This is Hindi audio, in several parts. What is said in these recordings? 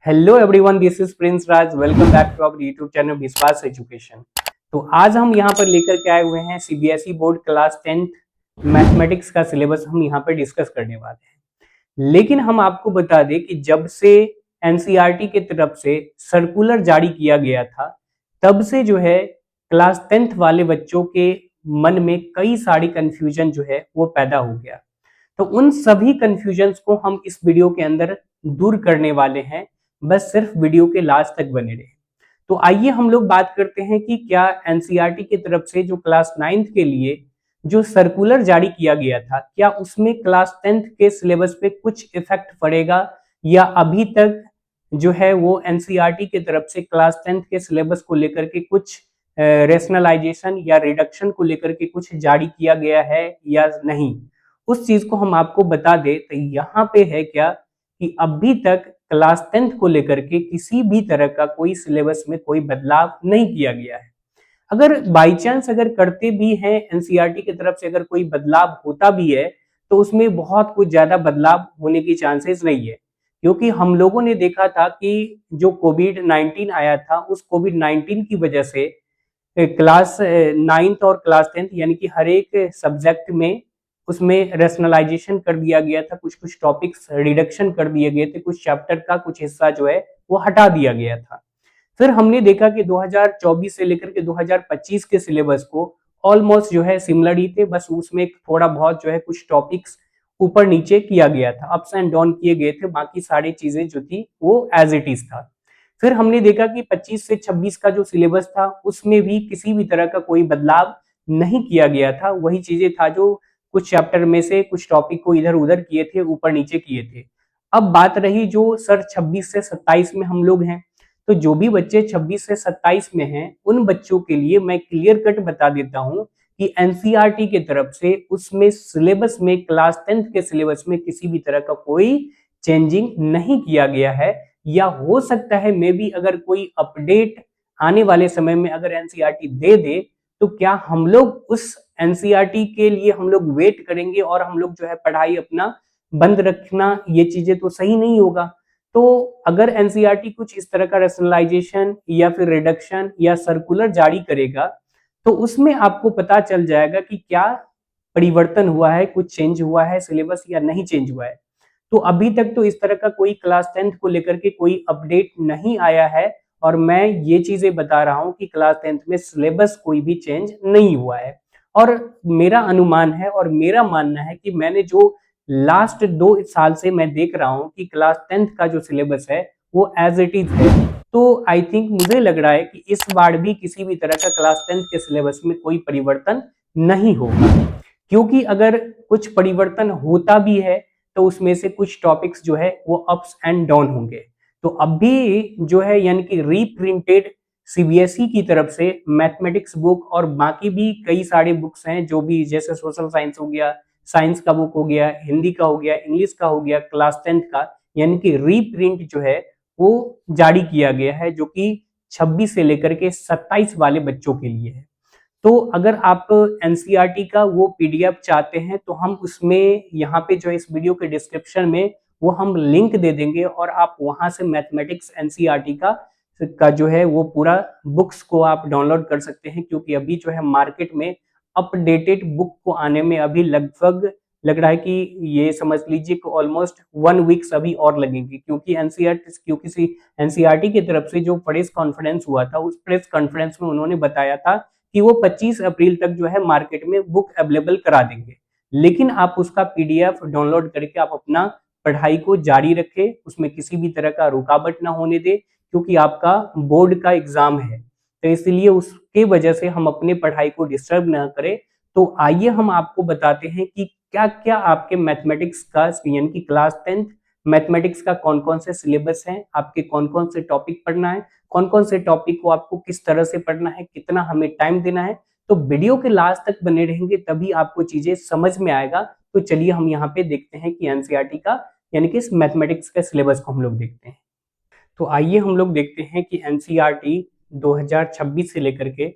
Hello everyone, this is Prince Raj. Welcome back to our YouTube channel Vishwas education. तो आज हम यहाँ पर लेकर के आए हुए हैं CBSE board class 10th mathematics का सिलेबस हम यहाँ पर डिस्कस करने वाले हैं। लेकिन हम आपको बता दें कि जब से एनसीईआरटी की तरफ से सर्कुलर जारी किया गया था, तब से जो है क्लास 10th वाले बच्चों के मन में कई सारी कंफ्यूजन जो है वो पैदा हो गया। तो उन सभी कंफ्यूजन्स को हम इस वीडियो के अंदर दूर करने वाले हैं। बस सिर्फ वीडियो के लास्ट तक बने रहे। तो आइए हम लोग बात करते हैं कि क्या एनसीईआरटी की तरफ से जो क्लास 9th के लिए जो सर्कुलर जारी किया गया था, क्या उसमें क्लास 10th के सिलेबस पे कुछ इफेक्ट पड़ेगा, या अभी तक जो है वो एनसीईआरटी की तरफ से क्लास 10th के सिलेबस को लेकर के कुछ रेशनलाइजेशन या रिडक्शन को लेकर के कुछ जारी किया गया है या नहीं, उस चीज को हम आपको बता दें। तो यहाँ पे है क्या कि अभी तक क्लास 10th को लेकर के किसी भी तरह का कोई सिलेबस में कोई बदलाव नहीं किया गया है। अगर बाई चांस अगर करते भी हैं एनसीईआरटी की तरफ से, अगर कोई बदलाव होता भी है, तो उसमें बहुत कुछ ज्यादा बदलाव होने की चांसेस नहीं है। क्योंकि हम लोगों ने देखा था कि जो कोविड 19 आया था, उस कोविड 19 की वजह से क्लास 9th और क्लास 10th यानी कि हर एक सब्जेक्ट में उसमें रेशनलाइजेशन कर दिया गया था, कुछ कुछ टॉपिक्स रिडक्शन कर दिए गए थे, कुछ चैप्टर का कुछ हिस्सा जो है वो हटा दिया गया था। फिर हमने देखा कि 2024 से लेकर के 2025 के सिलेबस को ऑलमोस्ट जो है सिमिलर ही थे, बस उसमें थोड़ा बहुत जो है कुछ टॉपिक्स ऊपर नीचे किया गया था, अप्स एंड डाउन किए गए थे, बाकी सारी चीजें जो थी वो एज इट इज था। फिर हमने देखा कि 25 से 26 का जो सिलेबस था उसमें भी किसी भी तरह का कोई बदलाव नहीं किया गया था, वही चीजें था जो कुछ चैप्टर में से कुछ टॉपिक को इधर उधर किए थे, ऊपर नीचे किए थे। अब बात रही जो सर 26 से 27 में हम लोग हैं, तो जो भी बच्चे 26 से 27 में हैं उन बच्चों के लिए मैं क्लियर कट बता देता हूं कि एनसीईआरटी की तरफ से उसमें सिलेबस में क्लास 10th के सिलेबस में किसी भी तरह का कोई चेंजिंग नहीं किया गया है। या हो सकता है मे बी अगर कोई अपडेट आने वाले समय में अगर एनसीईआरटी दे दे, तो क्या हम लोग उस एनसीईआरटी के लिए हम लोग वेट करेंगे और हम लोग जो है पढ़ाई अपना बंद रखना, ये चीजें तो सही नहीं होगा। तो अगर एनसीईआरटी कुछ इस तरह का रेशनलाइजेशन या फिर रिडक्शन या सर्कुलर जारी करेगा, तो उसमें आपको पता चल जाएगा कि क्या परिवर्तन हुआ है, कुछ चेंज हुआ है सिलेबस या नहीं चेंज हुआ है। तो अभी तक तो इस तरह का कोई क्लास 10th को लेकर के कोई अपडेट नहीं आया है, और मैं ये चीजें बता रहा हूं कि क्लास 10th में सिलेबस कोई भी चेंज नहीं हुआ है। और मेरा अनुमान है और मेरा मानना है कि मैंने जो लास्ट 2 साल से मैं देख रहा हूं कि क्लास 10th का जो सिलेबस है वो एज इट इज है। तो आई थिंक मुझे लग रहा है कि इस बार भी किसी भी तरह का क्लास 10th के सिलेबस में कोई परिवर्तन नहीं होगा। क्योंकि अगर कुछ परिवर्तन होता भी है तो उसमें से कुछ टॉपिक्स जो है वो अप्स एंड डाउन होंगे। तो अभी जो है यानी कि रीप्रिंटेड सीबीएसई की तरफ से मैथमेटिक्स बुक और बाकी भी कई सारे बुक्स हैं, जो भी जैसे सोशल साइंस हो गया, साइंस का बुक हो गया, हिंदी का हो गया, इंग्लिश का हो गया, क्लास 10th का, यानी कि रीप्रिंट जो है वो जारी किया गया है, जो कि 26 से लेकर के 27 वाले बच्चों के लिए है। तो अगर आप एनसीईआरटी का वो पीडीएफ चाहते हैं तो हम उसमें यहाँ पे जो है इस वीडियो के डिस्क्रिप्शन में वो हम लिंक दे देंगे, और आप वहां से मैथमेटिक्स एनसीईआरटी का जो है वो पूरा बुक्स को आप डाउनलोड कर सकते हैं। क्योंकि अभी जो है मार्केट में अपडेटेड बुक को आने में अभी लगभग लग रहा है कि ये समझ लीजिए कि ऑलमोस्ट 1 वीक्स अभी और लगेंगे। क्योंकि एनसीईआरटी की तरफ से जो प्रेस कॉन्फ्रेंस हुआ था, उस प्रेस कॉन्फ्रेंस में उन्होंने बताया था कि वो 25 अप्रैल तक जो है मार्केट में बुक अवेलेबल करा देंगे। लेकिन आप उसका पीडीएफ डाउनलोड करके आप अपना पढ़ाई को जारी रखें, उसमें किसी भी तरह का रुकावट ना होने दे, क्योंकि आपका बोर्ड का एग्जाम है। तो इसलिए उसके वजह से हम अपने पढ़ाई को डिस्टर्ब ना करें। तो आइए हम आपको बताते हैं कि क्या क्या आपके मैथमेटिक्स का यानी कि क्लास 10th मैथमेटिक्स का कौन कौन से सिलेबस है, आपके कौन कौन से टॉपिक पढ़ना है, कौन कौन से टॉपिक को आपको किस तरह से पढ़ना है, कितना हमें टाइम देना है। तो वीडियो के लास्ट तक बने रहेंगे तभी आपको चीजें समझ में आएगा। तो चलिए हम यहाँ पे देखते हैं कि एनसीईआरटी का यानी कि इस मैथमेटिक्स के सिलेबस को हम लोग देखते हैं। तो आइए हम लोग देखते हैं कि एनसीईआरटी 2026 से लेकर के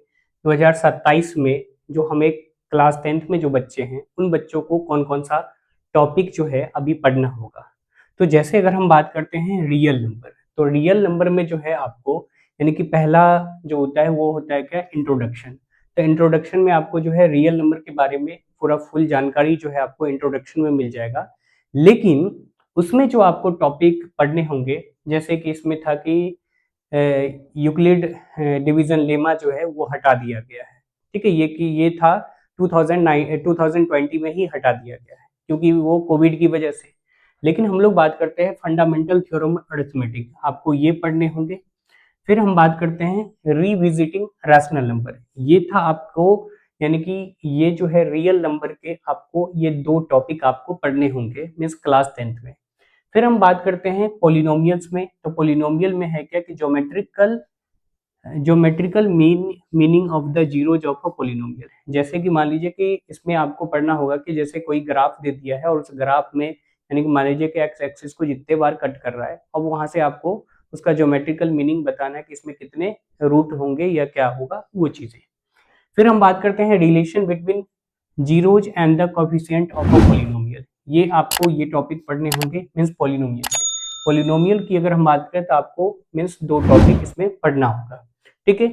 2027 में जो हमें क्लास 10th में जो बच्चे हैं उन बच्चों को कौन कौन सा टॉपिक जो है अभी पढ़ना होगा। तो जैसे अगर हम बात करते हैं रियल नंबर, तो रियल नंबर में जो है आपको यानी कि पहला जो होता है वो होता है क्या, इंट्रोडक्शन। तो इंट्रोडक्शन में आपको जो है रियल नंबर के बारे में पूरा फुल जानकारी जो है आपको इंट्रोडक्शन में मिल जाएगा। लेकिन उसमें जो आपको टॉपिक पढ़ने होंगे, जैसे कि इसमें था कि यूक्लिड डिवीजन लेमा जो है वो हटा दिया गया है। ठीक है, ये था 2020 में ही हटा दिया गया है क्योंकि वो कोविड की वजह से। लेकिन हम लोग बात करते हैं फंडामेंटल थ्योरम अरिथमेटिक, आपको ये पढ़ने होंगे। फिर हम बात करते हैं रिविजिटिंग रैशनल नंबर, ये था आपको यानी कि ये जो है रियल नंबर के आपको ये दो टॉपिक आपको पढ़ने होंगे मीन्स क्लास 10th में। फिर हम बात करते हैं पोलिनोमियल्स में। तो पोलिनोमियल में है क्या कि geometrical meaning of the zeros of a polynomial. जैसे कि मान लीजिए कि इसमें आपको पढ़ना होगा कि जैसे कोई ग्राफ दे दिया है और उस ग्राफ में यानी कि मान लीजिए कि एक्स एक्सिस को जितने बार कट कर रहा है और वहां से आपको उसका ज्योमेट्रिकल मीनिंग बताना है कि इसमें कितने रूट होंगे या क्या होगा वो चीजें। फिर हम बात करते हैं relation between zeros and the coefficient of a polynomial. ये आपको ये टॉपिक पढ़ने होंगे मीन्स पोलिनोमियल। पोलिनोमियल की अगर हम बात करें तो आपको मीन्स दो टॉपिक इसमें पढ़ना होगा। ठीक है,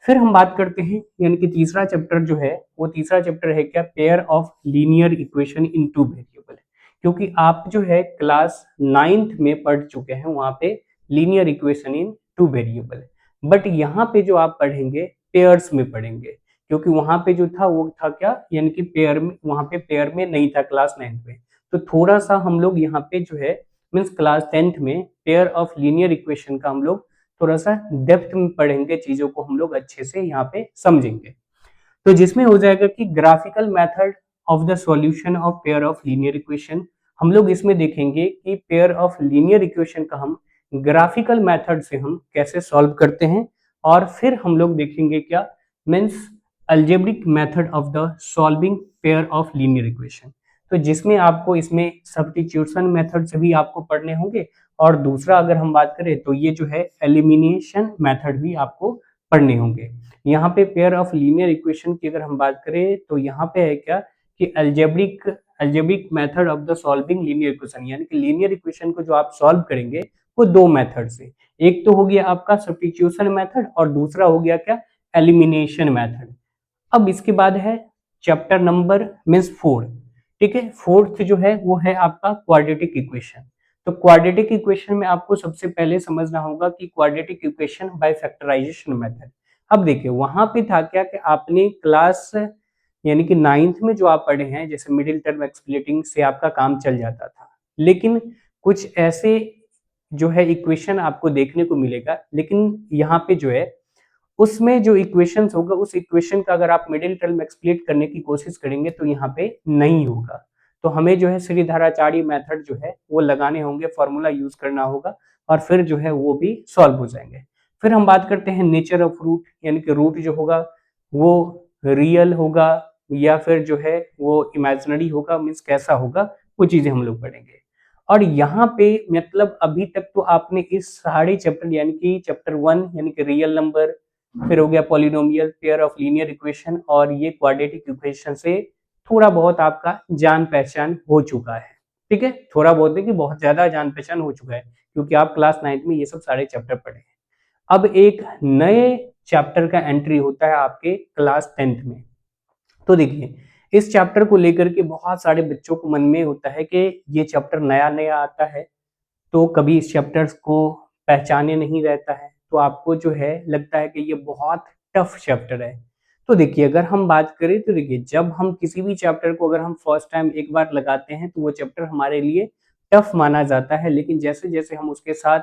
फिर हम बात करते हैं यानी कि तीसरा चैप्टर जो है वो तीसरा चैप्टर है क्या, pair of linear equation in two variable. क्योंकि आप जो है क्लास 9th में पढ़ चुके हैं वहां पे linear equation in two variable, but यहाँ पे जो आप पढ़ेंगे पेयर्स में पढ़ेंगे, क्योंकि वहां पे जो था वो था क्या यानी कि पेयर में, वहां पे पेयर में नहीं था क्लास 9th में। तो थोड़ा सा हम लोग यहाँ पे जो है मीन्स क्लास 10th में पेयर ऑफ लीनियर इक्वेशन का हम लोग थोड़ा सा डेप्थ में पढ़ेंगे, चीजों को हम लोग अच्छे से यहाँ पे समझेंगे। तो जिसमें हो जाएगा कि graphical method of the solution of pair of linear equation. हम लोग इसमें देखेंगे कि पेयर ऑफ लीनियर इक्वेशन का हम ग्राफिकल मेथड से हम कैसे सॉल्व करते हैं। और फिर हम लोग देखेंगे क्या, means algebraic method of the solving pair of linear equation. तो जिसमें आपको इसमें सब्स्टिट्यूशन मेथड से भी आपको पढ़ने होंगे, और दूसरा अगर हम बात करें तो ये जो है एलिमिनेशन मेथड भी आपको पढ़ने होंगे। यहाँ पे पेयर ऑफ लीनियर इक्वेशन की अगर हम बात करें तो यहाँ पे है क्या कि algebraic method of the solving linear equation, यानी कि लीनियर इक्वेशन को जो आप सॉल्व करेंगे वो दो मेथड से, एक तो हो गया आपका सब्स्टिट्यूशन मेथड और दूसरा हो गया क्या, एलिमिनेशन मेथड। अब इसके बाद है चैप्टर नंबर मीन्स 4। ठीक है, फोर्थ जो है वो है आपका क्वाड्रेटिक इक्वेशन। तो क्वाड्रेटिक इक्वेशन में आपको सबसे पहले समझना होगा कि quadratic equation by factorization method. अब देखिए वहां पे था क्या कि आपने क्लास यानी कि 9th में जो आप पढ़े हैं जैसे मिडिल टर्म एक्सप्लिटिंग से आपका काम चल जाता था, लेकिन कुछ ऐसे जो है इक्वेशन आपको देखने को मिलेगा, लेकिन यहाँ पे जो है उसमें जो इक्वेशंस होगा उस इक्वेशन का अगर आप मिडिल टर्म एक्सप्लिट करने की कोशिश करेंगे तो यहाँ पे नहीं होगा। तो हमें जो है श्रीधराचार्य मेथड जो है वो लगाने होंगे, फॉर्मूला यूज करना होगा और फिर जो है वो भी सॉल्व हो जाएंगे। फिर हम बात करते हैं नेचर ऑफ रूट, यानी कि रूट जो होगा वो रियल होगा या फिर जो है वो इमेजिनरी होगा, मीन्स कैसा होगा वो चीजें हम लोग पढ़ेंगे। और यहाँ पे मतलब अभी तक तो आपने इस सारे चैप्टर यानी कि चैप्टर 1 यानी कि रियल नंबर, फिर हो गया polynomial, pair of linear equation और ये क्वाड्रेटिक इक्वेशन से थोड़ा बहुत आपका जान पहचान हो चुका है। ठीक है, थोड़ा बहुत नहीं कि बहुत ज्यादा जान पहचान हो चुका है, क्योंकि आप क्लास 9th में ये सब सारे चैप्टर पढ़े हैं। अब एक नए चैप्टर का एंट्री होता है आपके क्लास 10th में। तो देखिए इस चैप्टर को लेकर के बहुत सारे बच्चों को मन में होता है कि ये चैप्टर नया नया आता है तो कभी इस चैप्टर्स को पहचाने नहीं रहता है, तो आपको जो है लगता है कि ये बहुत टफ चैप्टर है। तो देखिए अगर हम बात करें तो देखिए जब हम किसी भी चैप्टर को अगर हम फर्स्ट टाइम एक बार लगाते हैं तो वो चैप्टर हमारे लिए टफ माना जाता है, लेकिन जैसे जैसे हम उसके साथ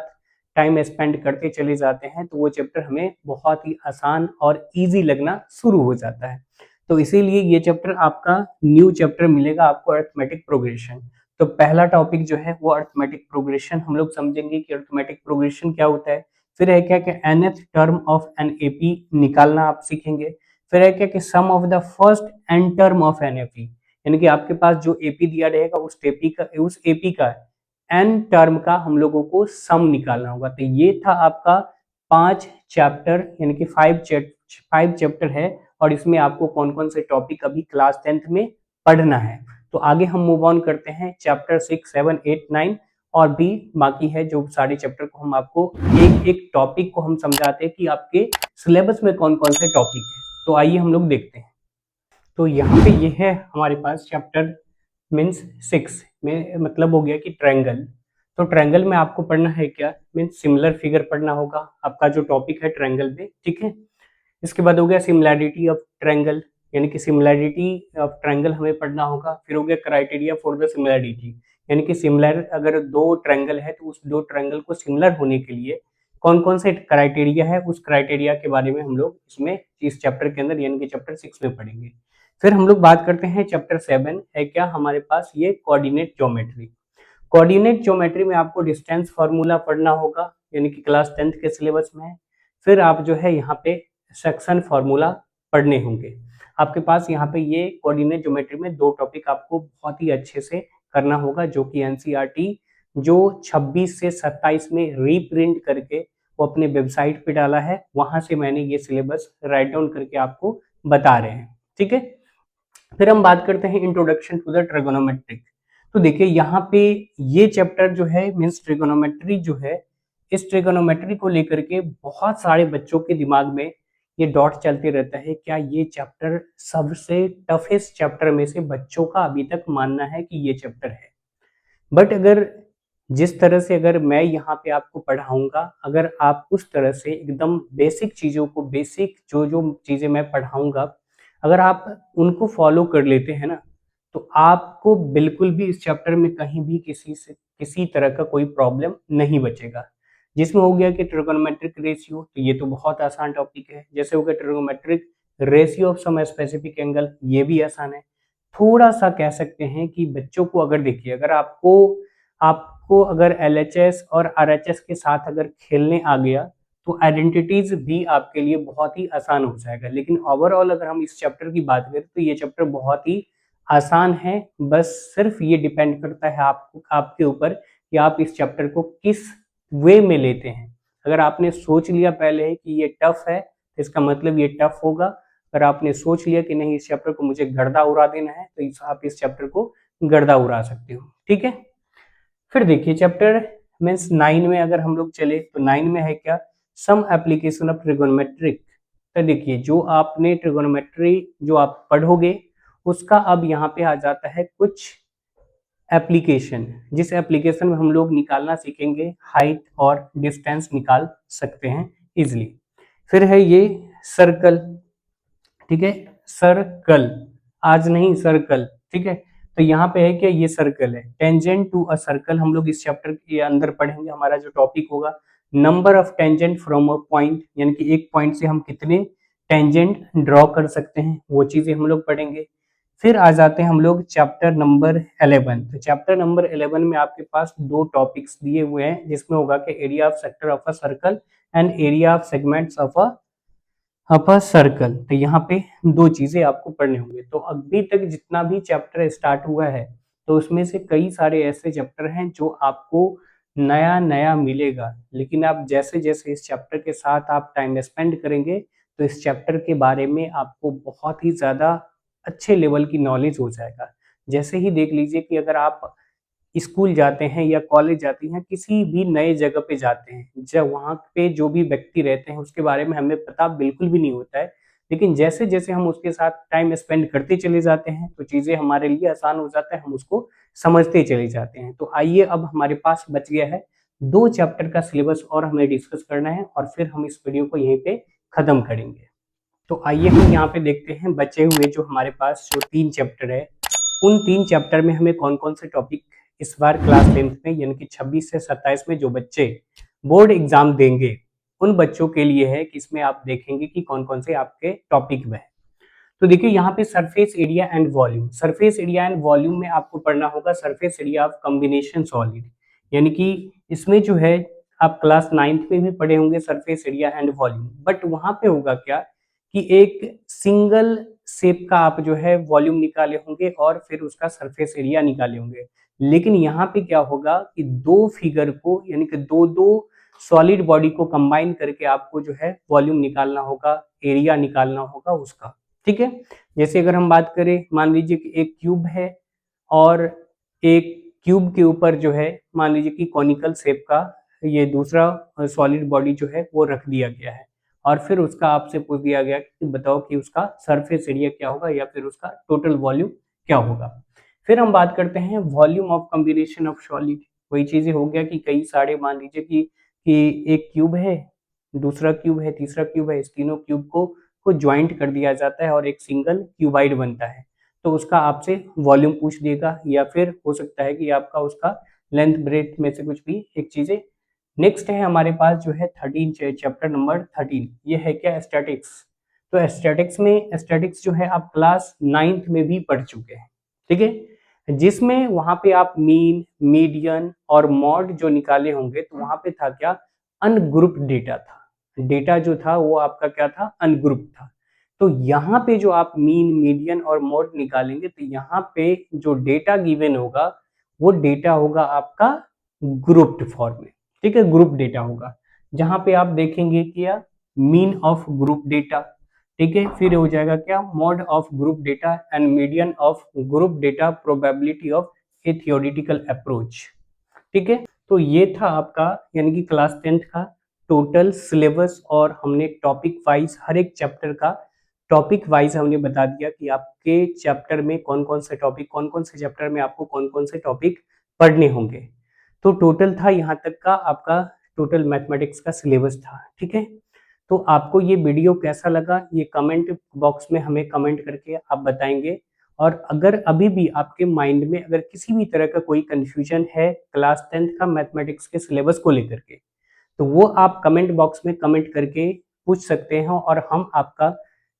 टाइम स्पेंड करते चले जाते हैं तो वो चैप्टर हमें बहुत ही आसान और इजी लगना शुरू हो जाता है। तो इसीलिए ये चैप्टर आपका न्यू चैप्टर मिलेगा आपको, अरिथमेटिक प्रोग्रेशन। तो पहला टॉपिक जो है वो अरिथमेटिक प्रोग्रेशन हम लोग समझेंगे कि अरिथमेटिक प्रोग्रेशन क्या होता है। फिर है क्या कि nth term of an AP निकालना आप सीखेंगे। फिर है क्या कि sum of the first n term of an AP, यानी कि आपके पास जो एपी दिया रहेगा उस एपी का एन टर्म का हम लोगों को सम निकालना होगा। तो ये था आपका 5 चैप्टर यानी कि 5 चैप्टर है, और इसमें आपको कौन कौन से टॉपिक अभी क्लास 10th में पढ़ना है। तो आगे हम मूव ऑन करते हैं चैप्टर 6, 7, 8, 9 और भी बाकी है जो सारे चैप्टर को हम आपको एक एक टॉपिक को हम समझाते हैं कि आपके सिलेबस में कौन कौन से टॉपिक है। तो आइए हम लोग देखते हैं। तो यहाँ पे ये है हमारे पास चैप्टर मीन्स 6 में मतलब हो गया कि ट्रायंगल। तो ट्रायंगल में आपको पढ़ना है क्या, मीन्स सिमिलर फिगर पढ़ना होगा, आपका जो टॉपिक है ट्रायंगल में, ठीक है। इसके बाद हो गया सिमिलैरिटी ऑफ ट्रायंगल, यानी कि सिमिलैरिटी ऑफ ट्रायंगल हमें पढ़ना होगा। फिर हो गया क्राइटेरिया फॉर द सिमिलैरिटी, यानी कि सिमिलर अगर दो ट्रायंगल है तो उस दो ट्रायंगल को सिमिलर होने के लिए कौन कौन से क्राइटेरिया है, उस क्राइटेरिया के बारे में हम लोग इसमें इस चैप्टर के अंदर यानी कि चैप्टर 6 में पढ़ेंगे। फिर हम लोग बात करते हैं चैप्टर 7 है क्या हमारे पास, ये कोऑर्डिनेट ज्योमेट्री। कोऑर्डिनेट ज्योमेट्री में आपको डिस्टेंस फार्मूला पढ़ना होगा, यानी कि क्लास 10th के सिलेबस में है। फिर आप जो है यहाँ पे सेक्शन फार्मूला पढ़ने होंगे। आपके पास यहाँ पे ये कोऑर्डिनेट ज्योमेट्री में दो टॉपिक आपको बहुत ही अच्छे से करना होगा, जो कि एनसीईआरटी जो 26 से 27 में रीप्रिंट करके वो अपने वेबसाइट पे डाला है, वहां से मैंने ये सिलेबस राइट डाउन करके आपको बता रहे हैं, ठीक है। फिर हम बात करते हैं इंट्रोडक्शन टू द ट्रिगोनोमेट्रिक। तो देखिए यहाँ पे ये चैप्टर जो है मीन्स ट्रिगोनोमेट्री जो है, इस ट्रिगोनोमेट्री को लेकर के बहुत सारे बच्चों के दिमाग में ये डॉट चलते रहता है, क्या ये चैप्टर सबसे टफेस्ट चैप्टर में से बच्चों का अभी तक मानना है कि ये चैप्टर है। बट अगर जिस तरह से अगर मैं यहाँ पे आपको पढ़ाऊंगा, अगर आप उस तरह से एकदम बेसिक चीज़ों को, बेसिक जो जो चीज़ें मैं पढ़ाऊंगा, अगर आप उनको फॉलो कर लेते हैं ना, तो आपको बिल्कुल भी इस चैप्टर में कहीं भी किसी तरह का कोई प्रॉब्लम नहीं बचेगा। जिसमें हो गया कि ट्रिगोनोमेट्रिक रेशियो, तो ये तो बहुत आसान टॉपिक है। जैसे हो गया trigonometric ratio of some specific angle, ये भी आसान है। थोड़ा सा कह सकते हैं कि बच्चों को अगर देखिए, अगर आपको अगर एलएचएस और आरएचएस के साथ अगर खेलने आ गया तो आइडेंटिटीज भी आपके लिए बहुत ही आसान हो जाएगा। लेकिन ओवरऑल अगर हम इस चैप्टर की बात करें तो ये चैप्टर बहुत ही आसान है। बस सिर्फ ये डिपेंड करता है आपके ऊपर कि आप इस चैप्टर को किस वे में लेते हैं। अगर आपने सोच लिया पहले ही कि ये टफ है तो इसका मतलब ये टफ होगा। अगर आपने सोच लिया कि नहीं इस चैप्टर को मुझे गर्दा उड़ा देना है, तो आप इस चैप्टर को गर्दा उड़ा सकते हो, ठीक है। फिर देखिए चैप्टर मीन्स 9 में अगर हम लोग चले तो 9 में है क्या, सम एप्लीकेशन ऑफ ट्रिगोनोमेट्रिक। तो देखिए जो आपने ट्रिगोनोमेट्री जो आप पढ़ोगे उसका अब यहाँ पे आ जाता है कुछ एप्लीकेशन, जिस एप्लीकेशन में हम लोग निकालना सीखेंगे, हाइट और डिस्टेंस निकाल सकते हैं इजिली। फिर है ये सर्कल, ठीक है, सर्कल, आज नहीं सर्कल, ठीक है। तो यहाँ पे है कि ये सर्कल है, टेंजेंट टू अ सर्कल हम लोग इस चैप्टर के अंदर पढ़ेंगे। हमारा जो टॉपिक होगा number of tangent from a point, यानी कि एक पॉइंट से हम कितने टेंजेंट ड्रॉ कर सकते हैं, वो चीजें हम लोग पढ़ेंगे। फिर आ जाते हैं हम लोग चैप्टर नंबर 11। तो चैप्टर नंबर 11 में आपके पास दो टॉपिक्स दिए हुए हैं, जिसमें होगा कि area of sector of a circle and area of segments of a circle. तो यहाँ पे दो चीजें आपको पढ़ने होंगे। तो अभी तक जितना भी चैप्टर स्टार्ट हुआ है तो उसमें से कई सारे ऐसे चैप्टर हैं जो आपको नया नया मिलेगा, लेकिन आप जैसे जैसे इस चैप्टर के साथ आप टाइम स्पेंड करेंगे तो इस चैप्टर के बारे में आपको बहुत ही ज़्यादा अच्छे लेवल की नॉलेज हो जाएगा। जैसे ही देख लीजिए कि अगर आप स्कूल जाते हैं या कॉलेज जाती हैं, किसी भी नए जगह पे जाते हैं, जब वहाँ पे जो भी व्यक्ति रहते हैं उसके बारे में हमें पता बिल्कुल भी नहीं होता है, लेकिन जैसे जैसे हम उसके साथ टाइम स्पेंड करते चले जाते हैं तो चीज़ें हमारे लिए आसान हो जाता है, हम उसको समझते चले जाते हैं। तो आइए अब हमारे पास बच गया है 2 चैप्टर का सिलेबस और हमें डिस्कस करना है और फिर हम इस वीडियो को यहीं पे खत्म करेंगे। तो आइए हम यहाँ पे देखते हैं बचे हुए जो हमारे पास जो 3 चैप्टर है, उन 3 चैप्टर में हमें कौन कौन से टॉपिक इस बार क्लास 10th में यानी कि 26 से 27 में जो बच्चे बोर्ड एग्जाम देंगे उन बच्चों के लिए है कि इसमें आप देखेंगे कि कौन कौन से आपके टॉपिक में है। तो देखिए यहाँ पे surface area and volume, surface area and volume में आपको पढ़ना होगा surface area of combination solid, यानी कि इसमें जो है आप क्लास 9th में भी पढ़े होंगे surface area and volume. But वहां पे होगा क्या कि एक सिंगल शेप का आप जो है वॉल्यूम निकाले होंगे और फिर उसका सरफेस एरिया निकाले होंगे। लेकिन यहाँ पे क्या होगा कि दो फिगर को यानी कि दो दो सॉलिड बॉडी को कंबाइन करके आपको जो है वॉल्यूम निकालना होगा, एरिया निकालना होगा उसका, ठीक है। जैसे अगर हम बात करें, मान लीजिए कि एक क्यूब है और एक क्यूब के ऊपर जो है मान लीजिए कि कॉनिकल शेप का ये दूसरा सॉलिड बॉडी जो है वो रख दिया गया है, और फिर उसका आपसे पूछ दिया गया कि बताओ कि उसका सरफेस एरिया क्या होगा या फिर उसका टोटल वॉल्यूम क्या होगा। फिर हम बात करते हैं volume of combination of solid. वही चीजें हो गया कि कई सारे मान लीजिए कि एक क्यूब है, दूसरा क्यूब है, तीसरा क्यूब है, इस तीनों क्यूब को ज्वाइंट कर दिया जाता है और एक सिंगल क्यूबाइड बनता है, तो उसका आपसे वॉल्यूम पूछ देगा, या फिर हो सकता है कि आपका उसका लेंथ ब्रेथ में से कुछ भी एक चीजें। नेक्स्ट है हमारे पास जो है 13 चैप्टर नंबर 13, ये है क्या, स्टैटिक्स। तो स्टैटिक्स में स्टैटिक्स जो है आप क्लास 9th में भी पढ़ चुके हैं, ठीक है, जिसमें वहां पे आप मीन, मीडियन और मॉड जो निकाले होंगे, तो वहां पे था क्या, अनग्रुप डेटा था। डेटा जो था वो आपका क्या था, अनग्रुप था। तो यहाँ पे जो आप मीन, मीडियन और मोड निकालेंगे, तो यहाँ पे जो डेटा गिवन होगा वो डेटा होगा आपका ग्रुप्ड फॉर्म में, ठीक है, ग्रुप डेटा होगा, जहाँ पे आप देखेंगे क्या, मीन ऑफ ग्रुप डेटा, ठीक है, फिर हो जाएगा क्या, mode of group data and median of group data, probability of A theoretical approach, ठीक है। तो ये था आपका यानी कि क्लास 10th का टोटल सिलेबस, और हमने टॉपिक वाइज हर एक चैप्टर का टॉपिक वाइज हमने बता दिया कि आपके चैप्टर में कौन कौन से टॉपिक, कौन कौन से चैप्टर में आपको कौन कौन से टॉपिक पढ़ने होंगे। तो टोटल था यहाँ तक का आपका टोटल मैथमेटिक्स का सिलेबस था, ठीक है। तो आपको ये वीडियो कैसा लगा, ये कमेंट बॉक्स में हमें कमेंट करके आप बताएंगे। और अगर अभी भी आपके माइंड में अगर किसी भी तरह का कोई कंफ्यूजन है क्लास 10th का मैथमेटिक्स के सिलेबस को लेकर के, तो वो आप कमेंट बॉक्स में कमेंट करके पूछ सकते हैं, और हम आपका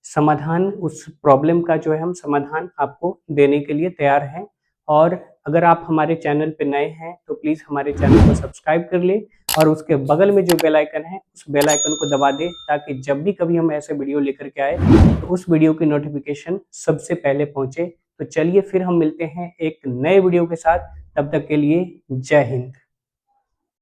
समाधान, उस प्रॉब्लम का जो है हम समाधान आपको देने के लिए तैयार हैं। और अगर आप हमारे चैनल पे नए हैं तो प्लीज़ हमारे चैनल को सब्सक्राइब कर ले, और उसके बगल में जो बेल आइकन है उस बेल आइकन को दबा दे, ताकि जब भी कभी हम ऐसे वीडियो लेकर के आए तो उस वीडियो की नोटिफिकेशन सबसे पहले पहुंचे। तो चलिए फिर हम मिलते हैं एक नए वीडियो के साथ, तब तक के लिए जय हिंद।